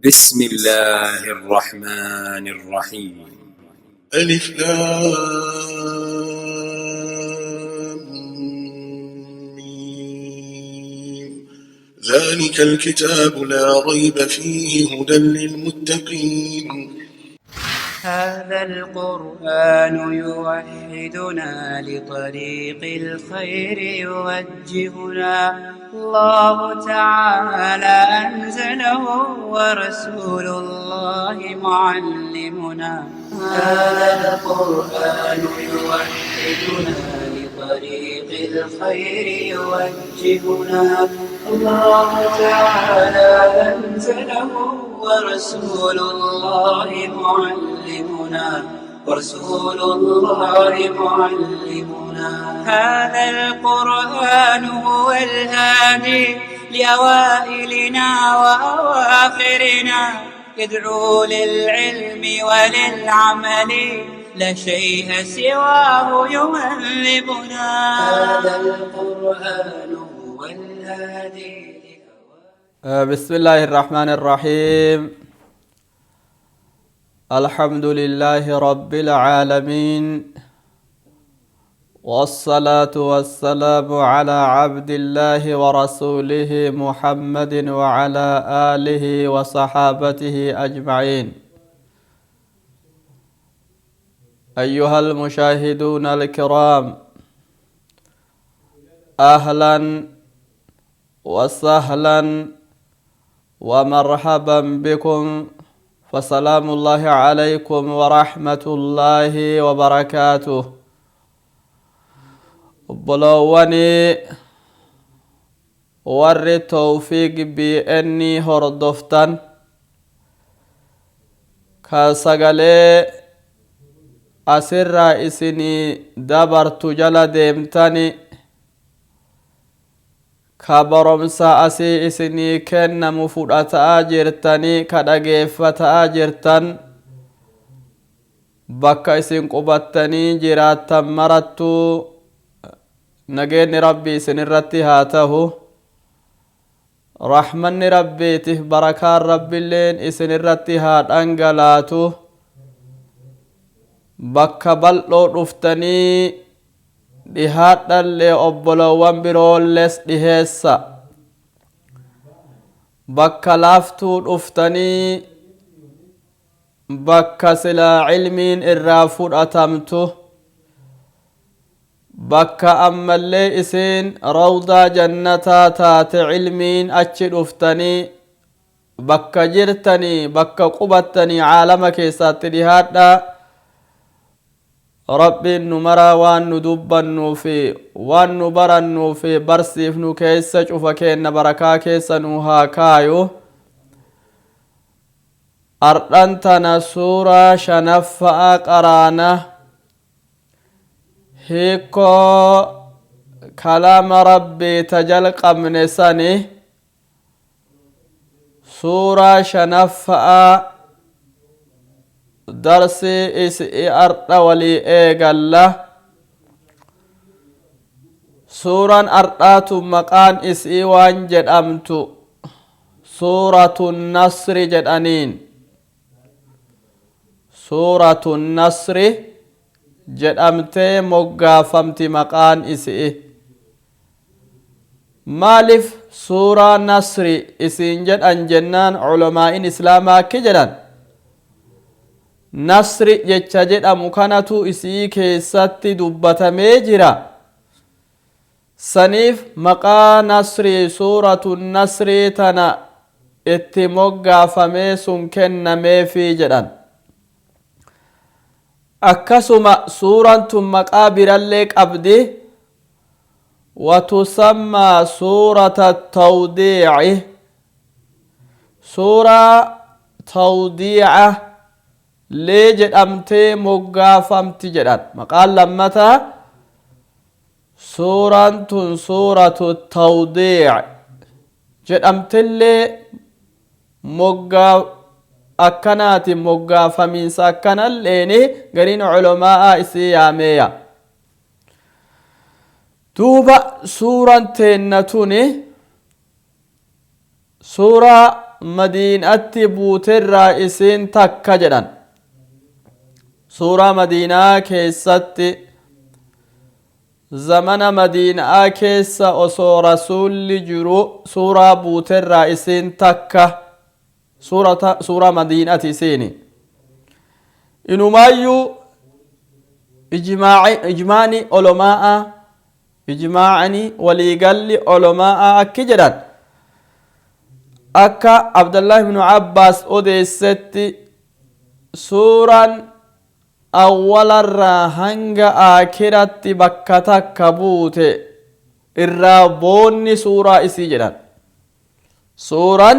بسم الله الرحمن الرحيم. ألف لام ميم. ذلك الكتاب لا ريب فيه هدى للمتقين. هذا القرآن يوحدنا لطريق الخير يوجهنا. الله تعالى أنزله ورسول الله معلمنا. هذا القرآن يوحدنا لطريق الخير يوجهنا. الله تعالى أنزله ورسول الله معلمنا. هذا القرآن هو الهادي لأوائلنا وأواخرنا، يدعو للعلم وللعمل، لا شيء سواه يهذبنا. هذا القرآن هو الهادي. بسم الله الرحمن الرحيم. الحمد لله رب العالمين، والصلاة والسلام على عبد الله ورسوله محمد وعلى آله وصحابته أجمعين. أيها المشاهدون الكرام، أهلا وسهلا ومرحبا بكم، فسلام الله عليكم ورحمة الله وبركاته. بلواني ور توفيق بأني هردفتن كسغلي أسر إسني دبرت جل ديمتني kabaromsa asii isinii kennamu fudhataa jirtanii kadhageeffataa jirtan bakka isin qubattanii jiraattan marattuu nageenni rabbii isin irratti haa tahu. Rahmanni rabbiitiif barakaan rabbiilleen isin irratti haa dhangalaatu. Bakka bal'oo dhuftanii dhihaadhallee obbolowwan biroolles dhiheessa. Bakka laaftuu dhuftanii bakka silaa cilmiin irraa fudhatamtu, bakka ammallee isin rawdaa jannataa taate cilmiin achi dhuftanii bakka jirtanii bakka qubattanii caalama keessaatti dhihaadhaa. Rabbiin nu maraa waan nu dubbannuu fi waan nu barannuu fi barsiifnu keessa cufa keenna barakaa keessa nu haa kaayu. Ardhan tana suuraa shanaffaa qaraana hiikoo kalaama rabbii tajalqabne sani suuraa shanaffaa darsi isi ardha walii eegalla. Suuraan ardhaatu maqaan isii waan jedhamtu suuratu nasri jedhaniin. Suuratu nasri jedhamtee moggaafamti maqaan isii. Maaliif suuraa nasri isiin jedhan jennaan culamaa'in islaamaa akki jedhan nasri jecha jedhamu kanatu isii keessatti dubbatamee jira. Saniif maqaa nasri suuratu nasri tana itti moggaafamee sun kennameefi jedhan. Akkasuma suuraan tun maqaa birallee qabdi. Watusammaa suurata tawdiici, suuraa tawdiica lee jedhamtee moggaafamti jedhan. Maqaan lammataa suuraan tun suuratu tawdiic jedhamtillee akkanaati moggaafamiinsa akkanalleeni gariin culamaa isii yaameeya. Duuba suuraan teenna tuni suuraa مدينة بوتر إسين تكا جدن سورة مدينة كيست زمن مدينة كيس أسو رسول جرو سورة بوتر إسين تكا سورة مدينة إسيني إنو مايو إجماعني علماء إجماعني وليقل علماء أكجران أكا عبد الله بن عباس أديست سورة أول الرهنگ آخرت بكتا كبوت الرابون سورة إسي جران سورة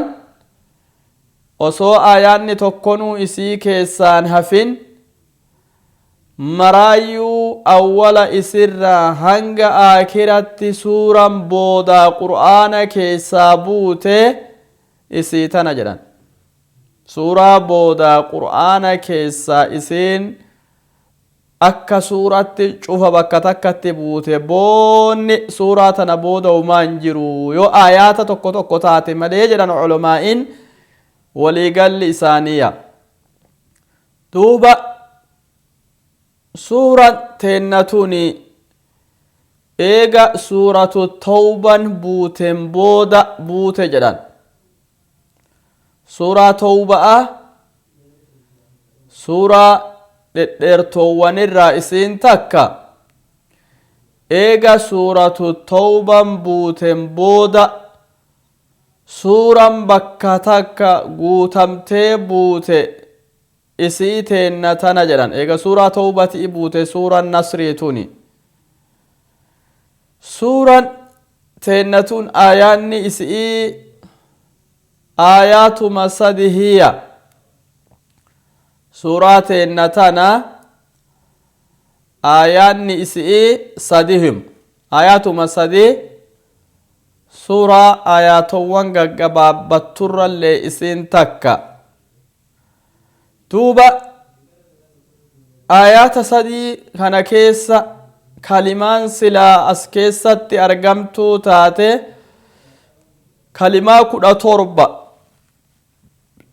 وسو آيان تكونو إسي كيسان هفين مرايو أول إسر هنگ آخرت سورة بودا قرآن كيسابوت إسي تنجران سورة بودا قرآن كيسا إسين أكا سورة شوف بكتكت بوت بون سورة نبودا ومانجرو يو آيات تكو تكو تاتي مليجران علماء وليقل لسانية دوبا سورة تنتوني إيغا سورة توبا بوتن بودا بوت جدان سورة توبا سورة لترتوان الرئيسين تكا إيغا سورة توبا بوتن بودا سورة بكا تكا قوتمتي بوتي إسي تنتنا جران إيغا سورة توبة إبوتي سورة نصريتوني سورة تنتون آياني إسي آيات مسدهية سورة تنتنا آياني إسي صدهم آيات مسده سورة آيات وانغا قبابتر اللي إسين تكا دوبا آيات صدي كان كيسا كلمان سلا أسكيسة أرقمتو تاتي كلمة كدا توربا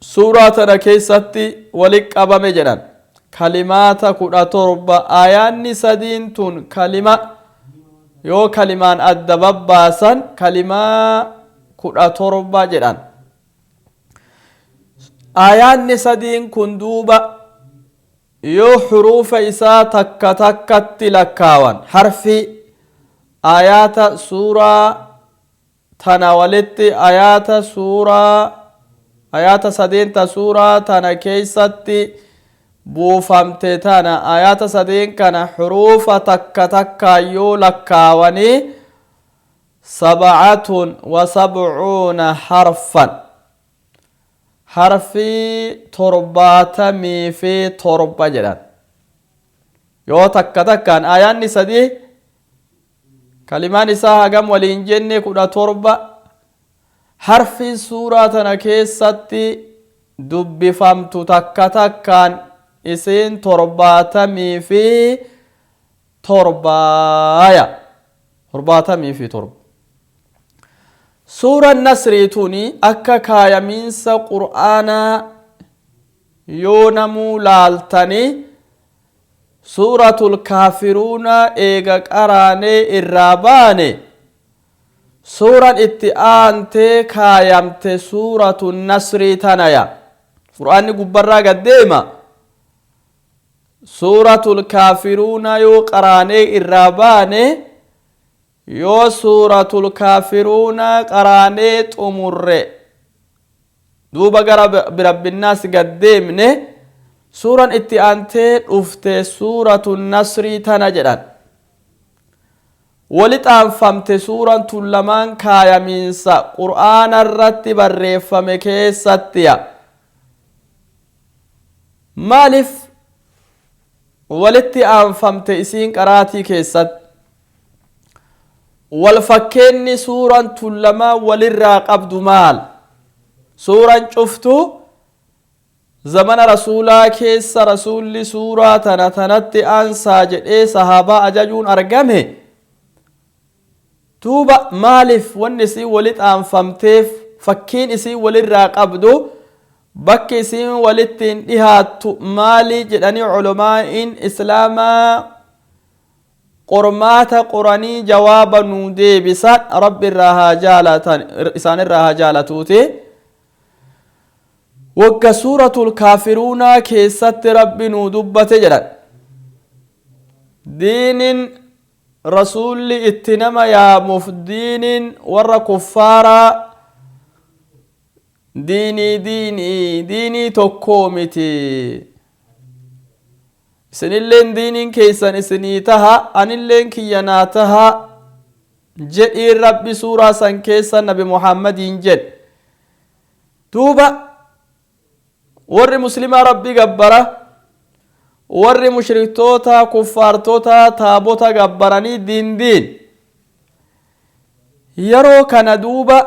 سورة كيسة ولك أبا مجران كلمات كدا توربا آياني صدين تون كلمة يو كلمان أدباب باسان كلمة كدا توربا جران آياني صدين كندوبا يو حروف إسا تكا تكا تلكاوان حرفي آيات سورة تناولت آيات سورة آيات صدين سورة تنا كيست بوفمت تنا آيات صدين كان حروف تكا تكا يو لكاواني 77 حرفا حرفي ترباتمي في تربة جلان يو تكا تكان آيان سدي كلمان إساها قم ولينجنة كدا تربة حرفي سورة نكيستي دب فمتو تكا تكان إسين ترباتمي في تربايا ترباتمي في تربة سورة النصر توني أكا كايمينس قرآنا يونمو لالتني سورة الكافرون إيغا قراني الراباني سورة اتئانت كايمت سورة النصر تنايا قرآن قبرا قديما سورة الكافرون يو قراني الراباني يو سورة الكافرون قرانيت أمر دوبا قرب برب الناس قديمني سورة اتئانتي افت سورة النصر تنجران ولت أنفمت سورة لمن كايا منسا قرآن الرتب الرفم كيستيا مالف ولت أنفمت إسين قراتي كيست والفكيني سورة لما وللراق عبد مال سورة شفتو زمن رسولا كيس رسول سورة تنتنت أنسى جئي صحابة أجاجون أرقمه توبا مالف ونسي ولد أنفمتيف fakkiin isii walirraa qabdu bakki isiin walittiin dhihaattu maali jedhanii culamaa'in islaamaa qormaata qoranii jawaaba nuu deebisan rabbi irraa haa jaalatan isaan irraa haa jaalatuuti wagga suuratul kaafiruunaa keessatti rabbi nuu dubbate jedhan diinin rasuulli itti nama yaamuuf diinin warra kuffaaraa diinii tokkoo miti isinilleen diiniin keessan isinii taha anilleen kiyyanaa taha jedhiin rabbi suuraa san keessa nabi muhammadiin jedhe duuba warri muslimaa rabbi gabbara warri mushriktoota kuffaartoota taabota gabbaranii diin yeroo kana duuba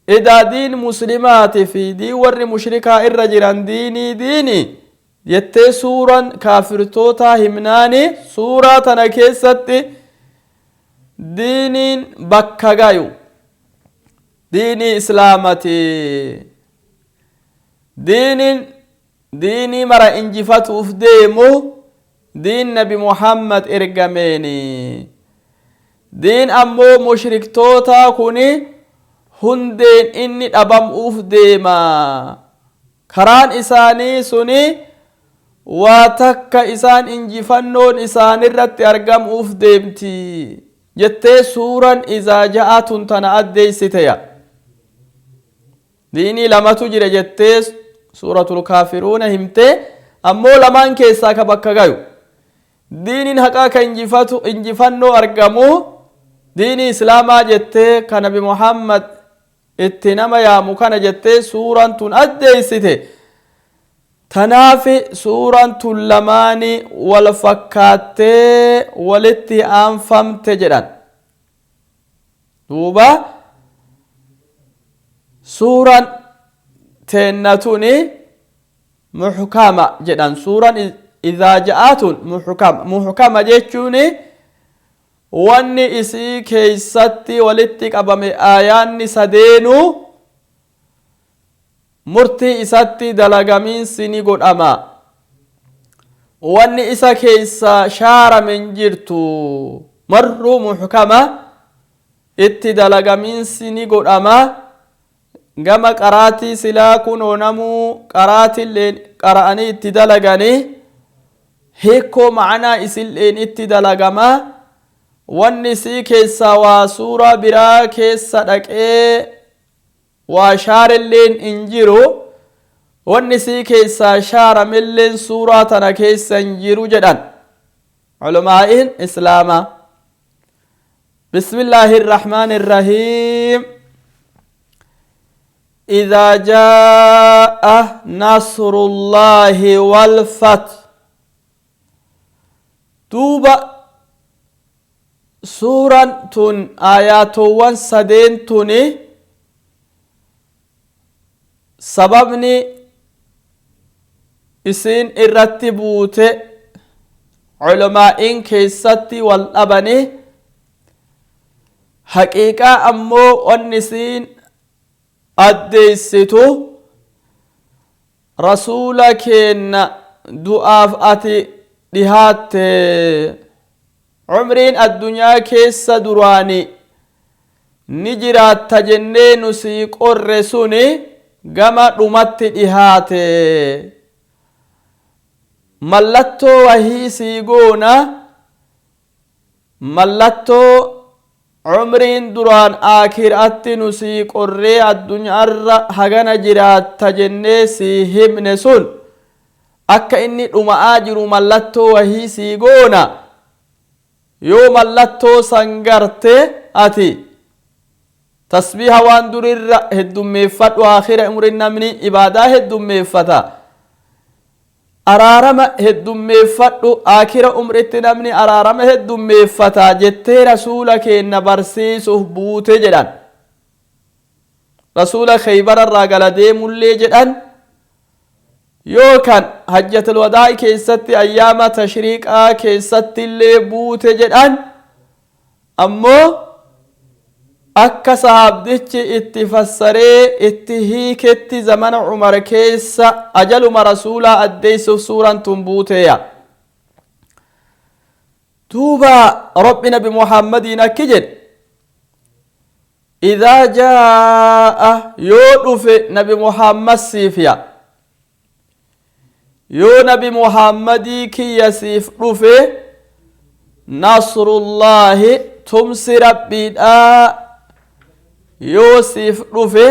idaadiin muslimaati fi diin warri mushrikaa irra jiran diini jettee suuraan kaafirtoota himnaani suuraa tana keessatti diiniin bakka gayu diinii islaamati diinii mara injifatuuf deemu diin nabi muhammad ergameeni diin ammoo mushriktoota kuni hundeen inni dhabamuuf deema karaan isaanii suni waa takka isaan injifannoon isaanirratti argamuuf deemti jettee suuraan izaa ja'atun tana addeessiteya diinii lamatu jira jettee suuratul kaafiruuna himte ammoo lamaan keessaa ka bakka gayu diiniin haqaa ka injifannoo argamu diinii islaamaa jettee ka nabi muhammad itti nama yaamu kana jettee suuraan tun addeessite tanaafi suuraan tun lamaani wal fakkaattee walitti aanfamte jedhan duuba suuraan teennatuni muhkama jedhan suuraan idhaa ja'atun muhkama jechuun wanni isii keeysatti walitti qabame aayaanni sadeenu murtii isatti dalagamiinsi ni godhama wanni isa keeysa shaaramen jirtu marruu muhkama itti dalagamiinsi ni godhama gama qaraatii silaa kunoo namuu qaraatilleen qara'anii itti dalaganii hiikoo ma'anaa isilleen itti dalagama wanni isii keessa waa suuraa biraa keessa dhaqee waa shaarelleen hin jiru wanni isii keessa shaaramelleen suuraa tana keessa hin jiru jedhan culamaa'in islaama bismillaahi irrahmaani irrahiim إذا جاء نصر الله والفتح دوبا سورة آيات وانسدين توني سببني إسين الرتبوت علماء كيستي والأبني حقيقة أمو والنسين addeessitu rasuula keenna du'aaf ati dhihaatte umriin addunyaa keessa duraani ni jiraatta jennee nu sii qorre suni gama dhumatti dhihaate mallattoo wahii sii goona mallattoo umriin duraan aakhiraatti nu sii qorree addunyaarra hagana jiraatta jennee sii himne sun akka inni dhuma'aa jiru mallattoo wahii sii goona yoo mallattoo san garte ati tasbiiha waan durirra heddummeeffadhu aakhira umriin namni ibaadaa heddummeeffata araarama heddummeeffadhu aakhira umritti namni araarama heddummeeffata jettee rasuula keenna barsiisuuf buute jedhan rasuula khaybararraa gala deemullee jedhan yookan hajjatul wadaa'i keessatti ayyaama tashriiqaa keessatti illee buute jedhan ammoo akka sahaabdichi itti fassaree itti hiiketti zamana Umar keessa ajaluma rasuulaa addeessuuf suuraan tun buuteeya. duuba rabbi nabi muhammadiin akki jedhe إذا جاء يودف نبي محمد سيفيا يو نبي محمد كي يسيف رفي نصر الله تمسي ربي يوسف رفي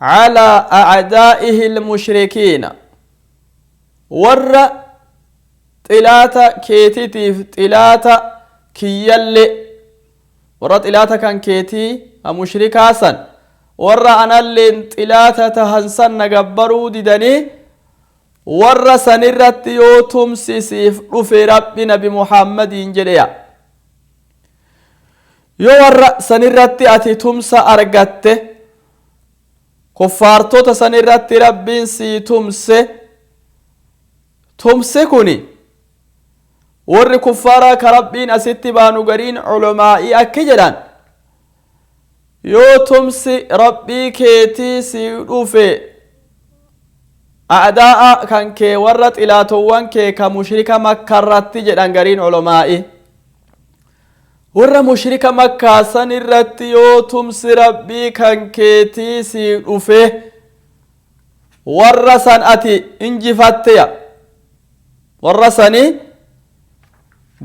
على أعدائه المشركين ور طلاتا كيتيف طلاتا كيالي ور طلاتا كان كيتي مشركا سن ور أنا اللي طلاتا تهنسن نقبرو ديدني ور سنرت يوتم سيسيف رفي ربي نبي محمد جليا يو ور سنرت أتي تمسا أرغت كفارتو سنرت ربي سي تمسي كوني ور كفارا كربين أستي بانو غرين علمائي أكجران يو تمسي ربي كيتي سي رفي أعداء كان كي ورت إلى توان كي كمشرك مكة رتي جدان غرين علمائي ور مشرك مكة سنرت يو تمسي ربي كان كيتي سي رفي ور سنأتي انجفتيا ور سني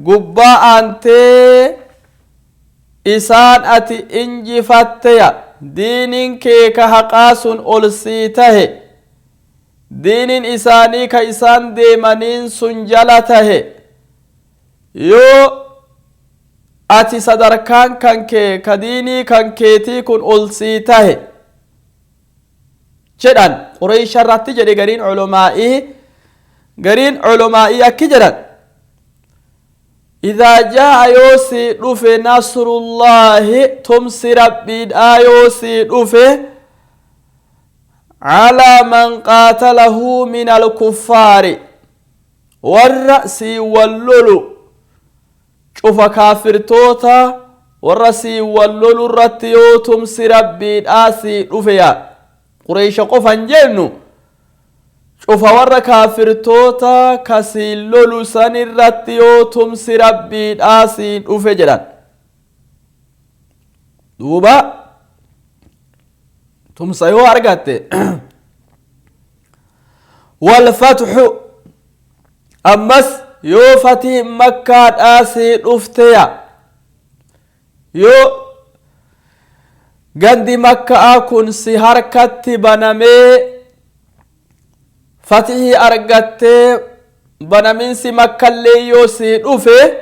قبا أنتي إسان أتي انجفتيا دين كي كحقاس ألسيته دين إساني كإسان ديمانين سنجلته يو أتي صدركان كان كي كديني كان كيتي كن ألسيته جدًا قريش راتي جدي غرين علمائي أكي جدًا إذا جاء يوسي رفي نصر الله تمسي ربي يوسي رفي على من قاتله من الكفار والرأس واللولو شوف كافر توتا والرأس واللولو رتيو تمسي ربي آسي رفيا قريش قفا جنو شوف ور كافر توتا كسي لولو سن الرتيو تمسي ربي آسي رفجرا دوبا تمسي هو أرغت والفتح أمس يو فتح مكة آسي رفتيا يو غندي مكة أكون سهر كتبنامي فتحي أرغت بنامينسي مكة اللي يوسي رفي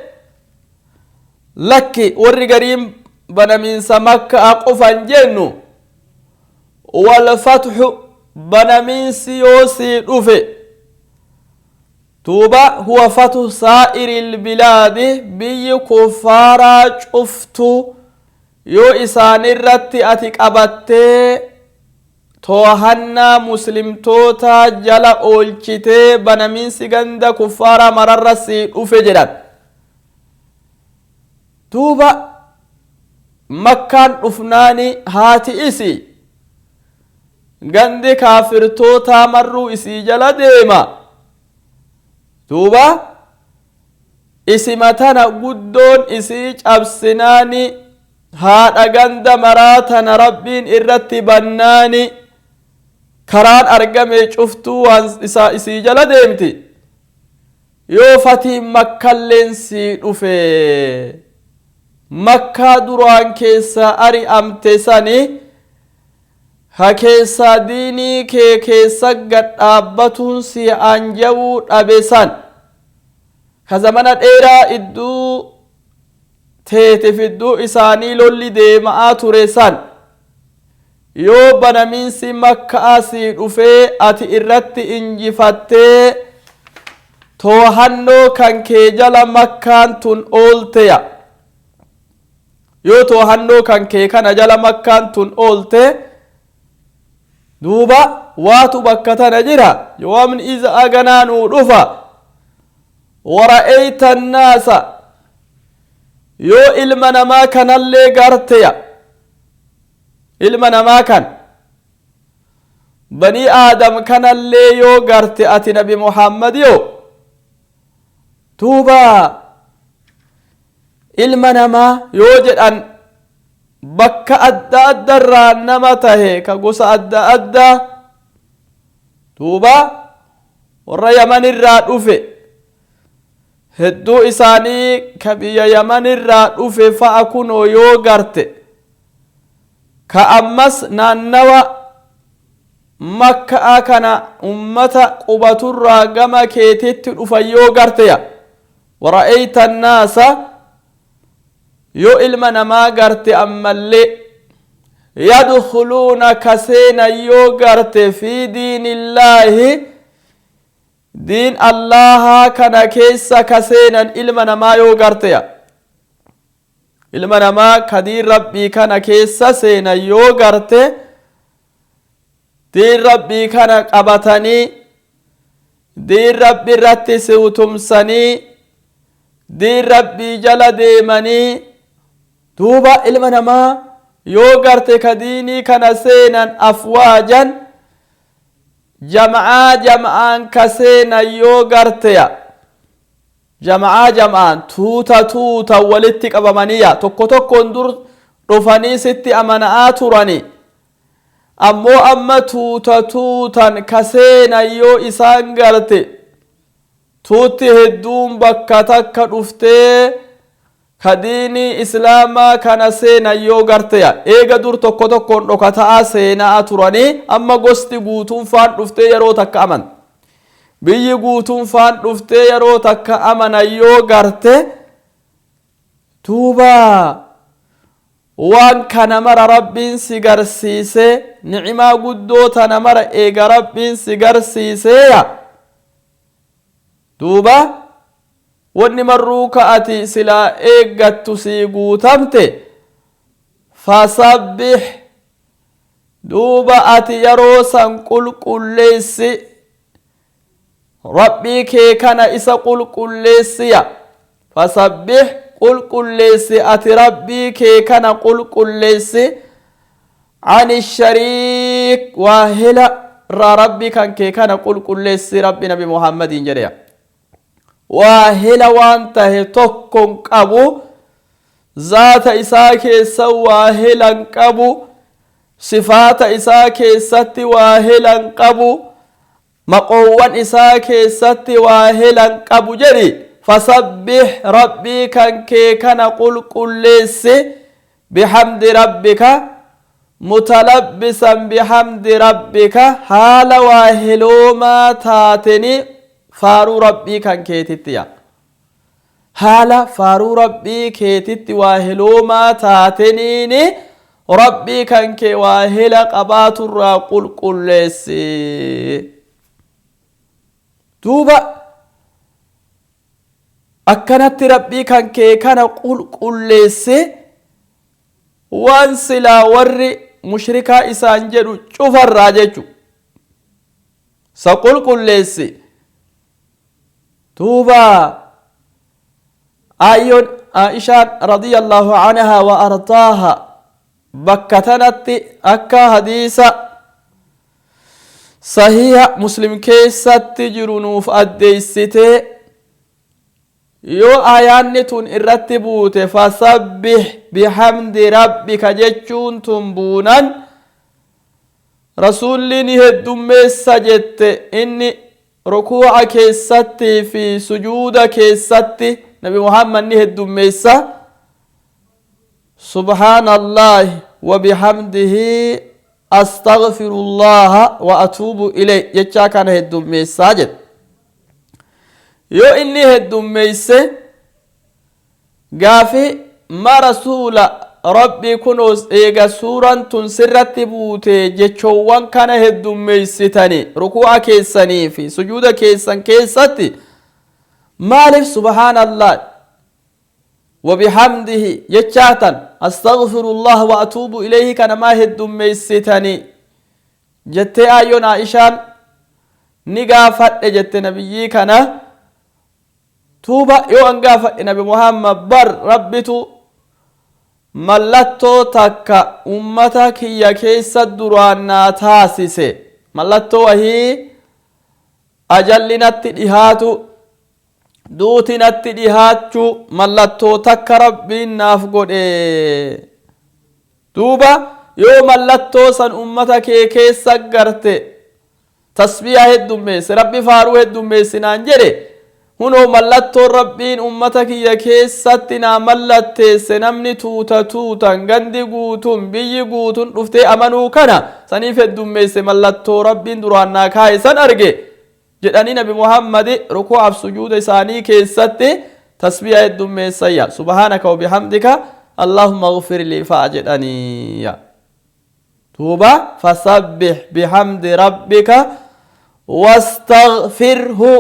لكي ورغريم بنامينسا مكة أقفا جنو والفتح بنامينسي يوسي رفي توبا هو فتح سائر البلاد بي كفارا شفتو يو إسان الرتي أتك أبتي توهنا مسلم توتا جلا أولشته بنامين سيغندا كفارا مررسي أفجرات توبا مكان أفناني هاتي إسي غندي كافر توتا مرو إسي جلا ديما توبا إسي متانا قدون إسي أبسناني هادا غندا مراتنا ربين إرتي بناني karaan argame cuftuu waan isaa isii jala deemti yoo fatiin makkallensi dhufe makkaa duraan keessa ari'amte sani ha keessa diinii kee keessa gadhaabbatuun si anjawuu dhabe san ka zamana dheeraa idduu teete fidduu isaanii lolli deema'aa ture san yoo banaminsi makka asii dhufee ati irratti injifattee toohannoo kan kee jala makkaan tun oolteya yoo toohannoo kan kee kana jala makkaan tun oolte duuba waatu bakka tana jira yoomni iza aganaanuu dhufa wara'eyta annaasa yoo ilma namaa kanallee garteya ilma namaa kan banii aadam kanallee yoo garte ati nabi muhammad yoo duuba ilma namaa yoo jedhan bakka adda addarraa nama tahe ka gosa adda addaa duuba warra yaman irraa dhufe hedduu isaanii ka biyya yaman irraa dhufe fa'a kunoo yoo garte ka ammas naannawa makka'a kana ummata qubaturraa gama keetitti dhufan yoo garteya wara'ayta annaasa yoo ilma namaa garte ammallee yadkhuluuna ka seenan yoo garte fi diinillaahi diin allaha kana keessa ka seenan ilma namaa yoo garteya ilma namaa ka diin rabbii kana keessa seenan yoo garte diin rabbii kana qabatanii diin rabbii irratti siwtumsanii diin rabbii jala deemanii duuba ilma namaa yoo garte ka diinii kana seenan afwaajan jam'aa jam'aan ka seenan yoo garteya jam'aa jam'aan tuuta tuuta walitti qabamaniya tokko tokkoon dur dhufanii sitti amana'aa turanii ammoo amma tuuta tuutan ka seenan yoo isaan garte tuutti hedduun bakka takka dhuftee ka diinii islaamaa kana seenan yoo garteya eega dur tokko tokkoon dhokataa seenaa turanii amma gosti guutuun faan dhuftee yeroo takka aman biyyi guutuun faan dhuftee yeroo takka amanan yoo garte duuba waan kana mara rabbiin si garsiise ni'imaa guddoo tana mara eega rabbiin si garsiiseya duuba wanni marruu ka'ati silaa eeggattu sii guutamte fasabbih duuba ati yeroo san qulqulleessi rabbii kee kana isa qulqulleessiya fasabbih qulqulleessi ati rabbii kee kana qulqulleessi ani shariik waahila irraa rabbii kan kee kana qulqulleessi rabbi nabi muhammadiin jedheya waahila waan tahe tokkon qabu zaata isaa keessa waahilan qabu sifaata isaa keessatti waahilan qabu maqoowwan isaa keessatti waahilan qabu jedhi fasabbih rabbii kan kee kana qulqulleessi bihamdi rabbika mutalabbisan bihamdi rabbika haala waahiloomaa taateni faaruu rabbii kan keetittiya haala faaruu rabbii keetitti waahiloomaa taateniini rabbii kan kee waahila qabaaturraa qulqulleessi duuba akkanatti rabbii kan kee kana qulqulleessi waan silaa warri mushrikaa isaan jedhu cufarraa jechu sa qulqulleessi duuba ayyoon aishaan radiyallahu anha wa ardaaha bakka tanatti akka hadiisa sahiha muslim keessatti jiru nuuf addeeysitee yoo ayaanni tun irratti buute fasabbih bihamdi rabbika jechuun tun buunan rasuulli ni heddummeessa jette inni rukuu'a keessatti fi sujuuda keessatti nabi muhammad ni heddummeessa subhaanallahi wa bihamdihi astaghfirullaha wa atuubu ilay jechaa kana heddummeessaa jedhe yoo inni heddummeeyse gaafi ma rasuula rabbii kunoos eega suuraan tun sirratti buute jechoowwan kana heddummeeysitani rukuu'a keessanii fi sujuuda keessan keessatti maaliif subhaanallah wabihamdihi jechaatan astaghfirullah wa atuubu ilayhi kana maa heddummeeysitani jettee ayyoon aishaan ni gaafadhe jette nabiyyii kana tuuba yoo an gaafadhe nabi muhammad bar rabbitu mallattoo takka ummata kiyya keessa duraan naa taasise mallattoo wahii ajalli natti dhihaatu duuti natti dhihaachuu mallattoo takka rabbiin naaf godhe duuba yoo mallattoo san ummata kee keessa garte tasbiyaa heddummeesse rabbi faaruu heddummeessinaan jedhe hunoo mallattoo rabbiin ummata kiyya keessatti naa mallatteesse namni tuutan gandi guutun biyyi guutun dhuftee amanuu kana saniif heddummeesse mallattoo rabbiin duraan naa kaa'e san arge jedhanii nabi muhammadi ruku'aaf sujuuda isaanii keessatti tasbiyaa heddummeessayya subhaanaka wa bihamdika allahumma ighfir li fa'a jedhaniya duuba fasabbih bihamdi rabbika wastaghfirhu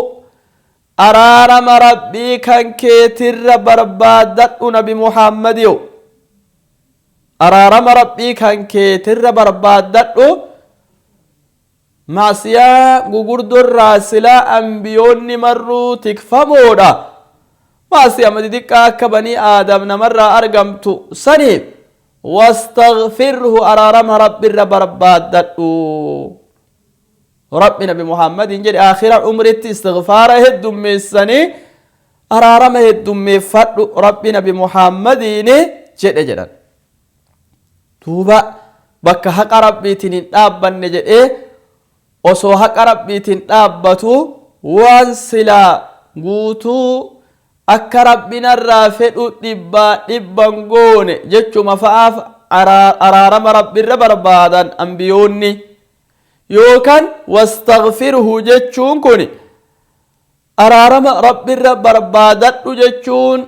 araarama rabbii kan keetirra barbaadadhu nabi muhammadiyo araarama rabbii kan keetirra barbaadadhu maasiyaa gugurdorraa silaa ambiyoonni marruu tikfamoodha maasiyaa xixiqqaa akka banii aadam namarraa argamtu saniif wastaghfirhu araarama rabbiirra barbaadadhu rabbi nabi muhammadin jedhe aakhira umritti istighfaara heddummeessanii araarama heddummeeffadhu rabbi nabi muhammadin jedhe jedhan duuba bakka haqa rabbiitiin hin dhaabbanne jedhee osoo haqa rabbiitiin dhaabbatu waan silaa guutuu akka rabbinarraa fedhu dhibban goone jechuma fa'aaf araarama rabbiirra barbaadan ambiyoonni yookaan wastaghfirhu jechuun kun araarama rabbiirra barbaadadhu jechuun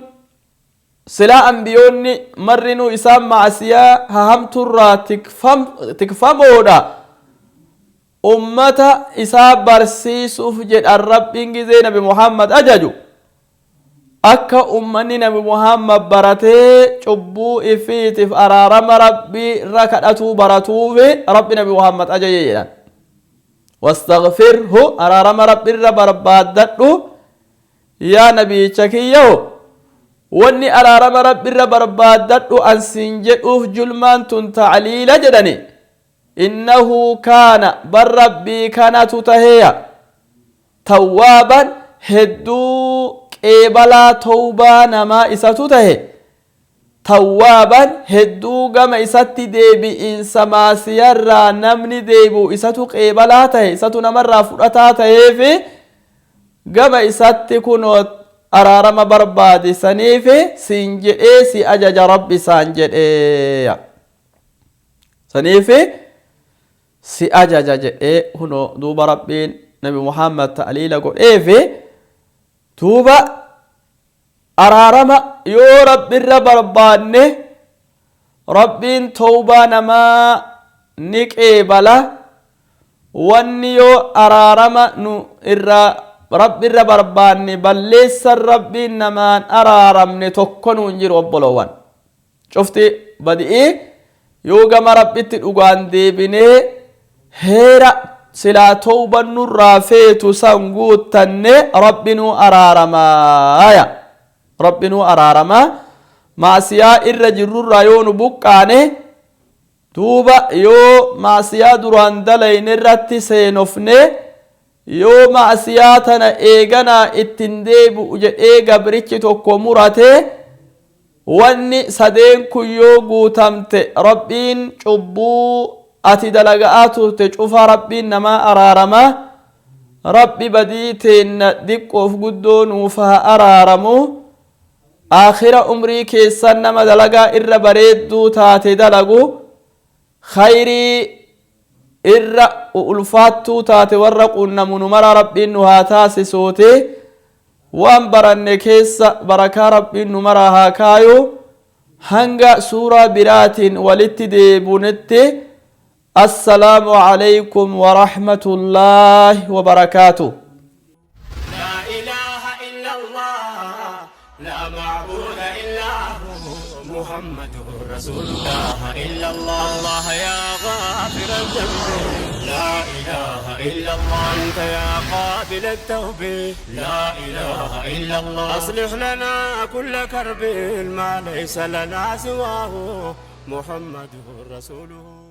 silaa ambiyoonni marrinuu isaan maasiyaa hahamturraa tikfamoodha ummata isaa barsiisuuf jedhan rabbiin gizee nabi muhammad ajaju akka ummanni nabi muhammad baratee cubbuu ifiitiif araarama rabbii irra kadhatuu baratuufi rabbi nabi muhammad ajaje jedhan wastaghfirhu araarama rabbiirra barbaadadhu yaa nabiicha kiyyaho wanni araarama rabbiirra barbaadadhu ansiin jedhuuf julmaan tun tacliila jedhani innahu kaana bar rabbii kanatu taheya tawwaaban hedduu qeebalaa tawbaa namaa isatu tahe tawwaaban hedduu gama isatti deebi'insa maasiyarraa namni deebi'u isatu qeebalaa tahe isatu namarraa fudhataa taheefi gama isatti kunoo araarama barbaadisaniifi siin jedhee si ajaja rabbi isaan jedhee saniifi si ajaja jedhee hunoo duuba rabbiin nabi muhammad ta'liila godheefi duuba araarama yoo rabbiirra barbaanne rabbiin tawbaa namaa ni qeebala wanni yoo araarama nu irraa rabbiirra barbaanne balleessan rabbiin namaan araaramne tokko nuun jiru obbolowwan cufti badi'ii yoo gama rabbitti dhugaan deebinee heera silaa tawban nurraa feetu san guuttanne rabbinuu araaramaaya rabbinuu araarama maasiyaa irra jirrurraa yoo nu buqqaane duuba yoo maasiyaa duraan dalayne irratti seenofne yoo maasiyaa tana eeganaa ittin deebi'u jedhee gabrichi tokko murate wanni sadeen kun yoo guutamte rabbiin cubbuu ati dalaga'aa turte cufa rabbiin namaa araarama rabbi badii teenna diqqoof guddoo nuuf haa araaramu aakhira umrii keessan nama dalagaa irra bareedduu taate dalagu khayrii irra ulfaattuu taate warra qunnamu nu mara rabbiin nu haa taasisoote waan baranne keessa barakaa rabbiin nu mara haa kaayu hanga suuraa biraatiin walitti deebunetti السلام عليكم ورحمة الله وبركاته لا إله إلا الله لا معبود إلا هو محمد رسول الله إلا الله الله يا غافر الذنب لا إله إلا الله أنت يا قابل التوب لا إله إلا الله أصلح لنا كل كرب ما ليس لنا سواه محمد رسوله